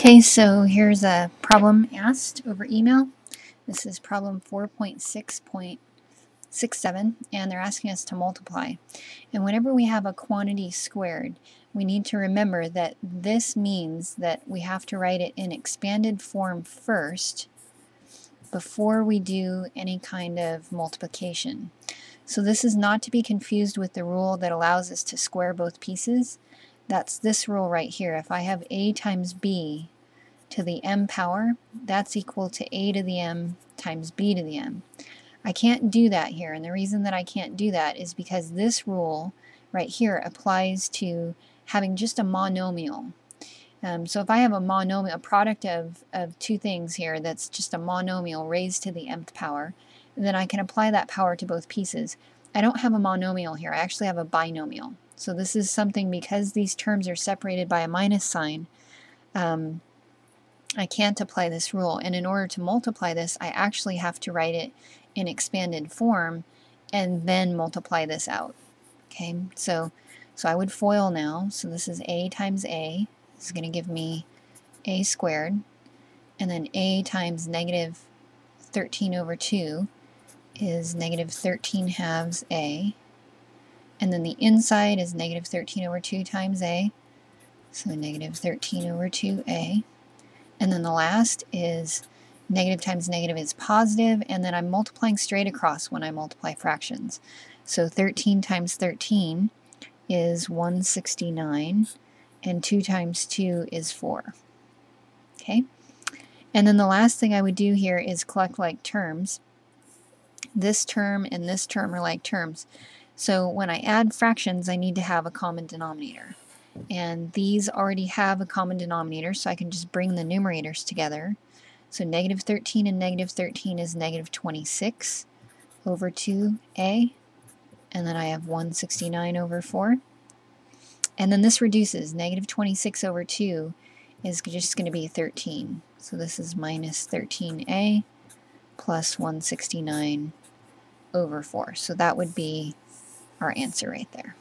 Okay, so here's a problem asked over email. This is problem 4.6.67, and they're asking us to multiply. And whenever we have a quantity squared, we need to remember that this means that we have to write it in expanded form first before we do any kind of multiplication. So this is not to be confused with the rule that allows us to square both pieces. That's this rule right here. If I have a times b to the m power, that's equal to a to the m times b to the m. I can't do that here, and the reason that I can't do that is because this rule right here applies to having just a monomial. So if I have a monomial, a product of two things here that's just a monomial raised to the mth power, then I can apply that power to both pieces. I don't have a monomial here, I actually have a binomial. So this is something, because these terms are separated by a minus sign, I can't apply this rule, and in order to multiply this, I actually have to write it in expanded form and then multiply this out. Okay, so I would FOIL now. So this is a times a. This is going to give me a squared, and then a times negative 13 over 2 is negative 13 halves a, and then the inside is negative 13 over 2 times a, so negative 13 over 2a. And then the last is negative times negative is positive, and then I'm multiplying straight across when I multiply fractions. So 13 times 13 is 169, and 2 times 2 is 4. Okay? And then the last thing I would do here is collect like terms. This term and this term are like terms. So when I add fractions, I need to have a common denominator. And these already have a common denominator, so I can just bring the numerators together. So negative 13 and negative 13 is negative 26 over 2a, and then I have 169 over 4. And then this reduces. Negative 26 over 2 is just going to be 13. So this is minus 13a plus 169 over 4. So that would be our answer right there.